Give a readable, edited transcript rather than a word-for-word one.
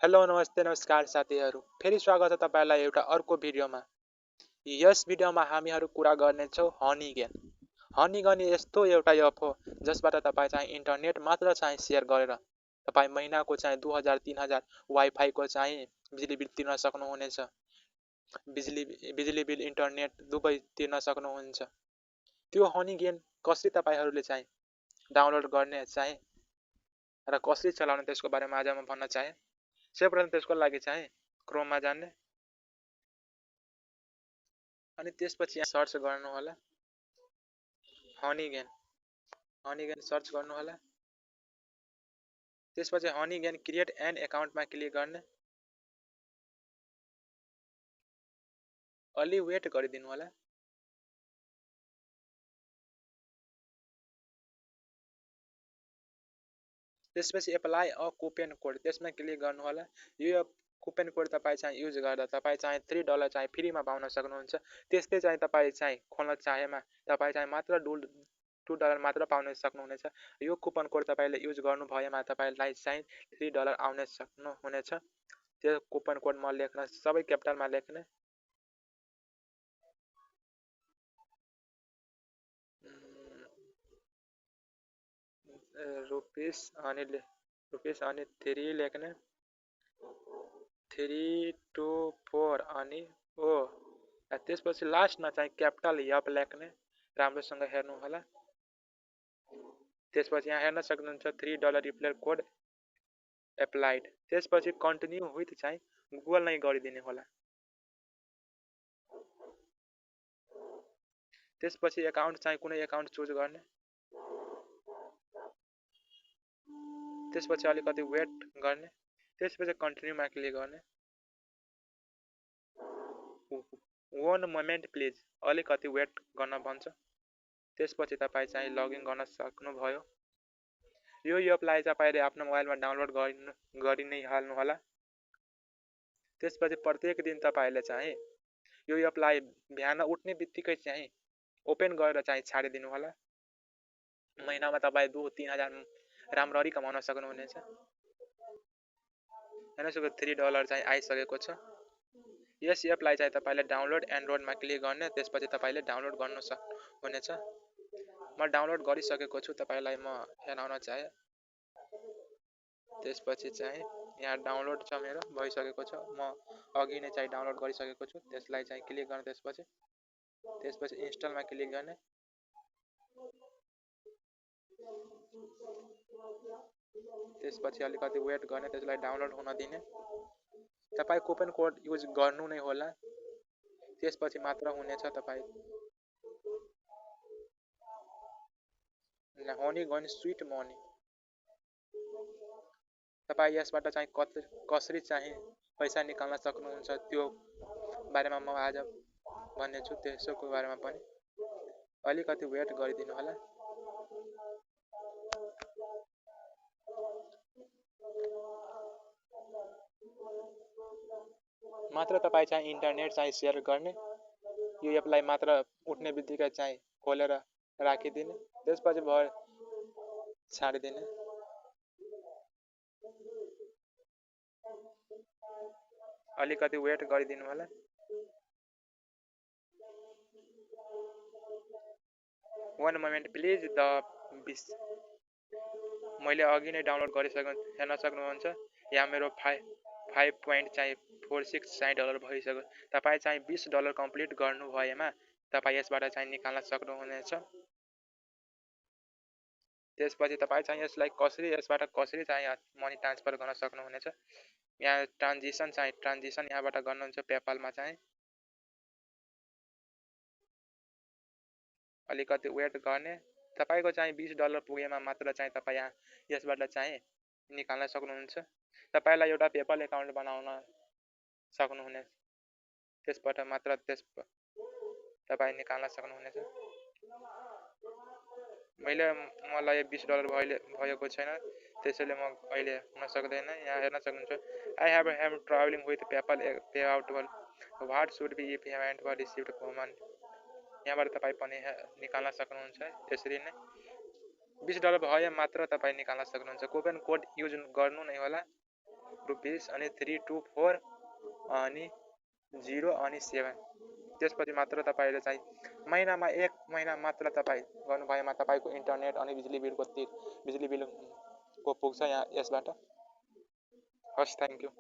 Hello नमस्ते नमस्कार साथीहरू, फेरि स्वागत छ तपाईलाई एउटा अर्को भिडियोमा। यस भिडियोमा हामीहरू कुरा गर्नेछौँ हनी गेन। हनी गेन यस्तो एउटा एप हो जसबाट तपाईँ चाहिँ इन्टरनेट मात्र चाहिँ सेयर गरेर तपाईँ महिनाको चाहिँ 2000-3000 वाइफाईको चाहिँ बिजुली बिल तिर्न सक्नुहुनेछ। बिजुली बिल इन्टरनेट दुवै तिर्न सक्नुहुन्छ। त्यो हनी गेन कसरी तपाईहरूले चाहिँ डाउनलोड गर्ने चाहिँ र कसरी चलाउने त्यसको बारेमा आज म भन्न चाहे। सर्वप्रथम त्यसको लागि चाहिँ क्रोममा जाने अनि त्यसपछि यहाँ सर्च गर्नु होला हनी गेन सर्च गर्नु होला। त्यसपछि हनी गेन क्रिएट एन एकाउन्टमा क्लिक गर्ने। अलि वेट गरिदिनु होला। त्यसपछि एप्लाई अ कुपन कोड त्यसमा क्लिक गर्नु होला। यो कुपन कोड तपाईँ चाहिँ युज गर्दा तपाईँ चाहिँ $3 चाहिँ फ्रीमा पाउन सक्नुहुन्छ। त्यस्तै चाहिँ तपाईँ चाहिँ खोल्न चाहेमा तपाईँ चाहिँ मात्र $2 मात्र पाउन सक्नुहुनेछ। यो कुपन कोड तपाईले युज गर्नु भएमा तपाईलाई चाहिँ $3 आउन सक्नुहुनेछ। त्यो कुपन कोड म लेख्न सबै क्यापिटलमा लेख्ने। रुपिस अनि 3 लेख्ने। 324 अनि ओ। त्यसपछि लास्टमा चाहिँ क्यापिटल एफ लेख्ने। राम्रोसँग हेर्नु होला। त्यसपछि यहाँ हेर्न सक्नुहुन्छ $3 रिफर कोड एप्लाइड। त्यसपछि कन्टिन्यू विथ चाहिँ गुगल नै गरिदिने होला। त्यसपछि एकाउन्ट चाहिँ कुनै एकाउन्ट चुज गर्ने। त्यसपछि अलिकति वेट गर्ने। त्यसपछि कन्टिन्यूमा क्लिक गर्ने। 1 मोमेन्ट प्लिज, अलिकति वेट गर्न भन्छ। त्यसपछि तपाईँ चाहिँ लगइन गर्न सक्नुभयो। यो एपलाई तपाईले आफ्नो मोबाइलमा डाउनलोड गरि नै हाल्नु होला। त्यसपछि प्रत्येक दिन तपाईले चाहिँ यो एपलाई बिहान उठ्ने बित्तिकै चाहिँ ओपन गरेर चाहिँ छाडिदिनु होला। महिनामा तपाईँ 2-3000 राम्ररी कमाउन सक्नुहुनेछ। हेर्नुहोस् $3 चाहिँ आइसकेको छ। यस एपलाई चाहिँ तपाईले डाउनलोड एन्ड्रोइडमा क्लिक गर्ने। त्यसपछि तपाईले डाउनलोड गर्न सक्नुहुनेछ। म डाउनलोड गरिसकेको छु, तपाईलाई म हेराउन चाहे। त्यसपछि चाहिँ यहाँ डाउनलोड छ, मेरो भइसकेको छ। म अघि नै चाहिँ डाउनलोड गरिसकेको छु। त्यसलाई चाहिँ क्लिक गर्ने। त्यसपछि इन्स्टलमा क्लिक गर्ने। त्यसपछि अलिकति वेट गर्ने। त्यसलाई डाउनलोड हुन दिने। तपाईँ कुपन कोड युज गर्नु नै होला। त्यसपछि मात्र हुनेछ। तपाईँ हनी गेन स्वीट मनी। तपाईँ यसबाट चाहिँ कसरी चाहिँ पैसा निकाल्न सक्नुहुन्छ त्यो बारेमा म आज भन्नेछु। त्यसको बारेमा पनि अलिकति वेट गरिदिनु होला। मात्र तपाईँ चाहिँ इन्टरनेट चाहिँ सेयर गर्ने। यो एपलाई मात्र उठ्ने बित्तिकै चाहिँ खोलेर राखिदिने। त्यसपछि भयो छाडिदिने। अलिकति वेट गरिदिनु होला। वन मोमेन्ट प्लिज। मैले अघि नै डाउनलोड गरिसकेँ, हेर्न सक्नुहुन्छ। यहाँ मेरो 5.46 $5 भइसक्यो। तपाईँ चाहिँ $20 कम्प्लिट गर्नु भएमा तपाईँ यसबाट चाहिँ निकाल्न सक्नुहुनेछ। त्यसपछि तपाईँ चाहिँ यसबाट कसरी चाहिँ मनी ट्रान्सफर गर्न सक्नुहुनेछ। यहाँ ट्रान्जिसन यहाँबाट गर्नुहुन्छ पेपालमा चाहिँ। अलिकति वेट गर्ने। तपाईको चाहिँ $20 पुगेमा मात्र चाहिँ तपाईँ यसबाट चाहिँ निकाल्न सक्नुहुन्छ। तपाईलाई एउटा पेपल एकाउन्ट बनाउन सक्नुहुनेछ। त्यसबाट मात्र तपाईँ निकाल्न सक्नुहुनेछ। मलाई $20 भएको छैन, त्यसैले म अहिले हुन सक्दैन। यहाँ हेर्न सक्नुहुन्छ I have travelling with PayPal pay out what should be if haven't received common. यहाँबाट तपाईँ पनि निकाल्न सक्नुहुन्छ। त्यसरी नै $20 भए मात्र तपाईँ निकाल्न सक्नुहुन्छ। कुपन कोड युज गर्नु नै होला। रुपिस अनि 3 2 4 अनि 0 अनि 7 त्यसपछि मात्र तपाईँले चाहिँ महिनामा 1 महिना मात्र तपाईँ गर्नुभएमा तपाईँको इन्टरनेट अनि बिजुली बिलको पुग्छ यहाँ यसबाट। हस्, थ्याङ्क यू।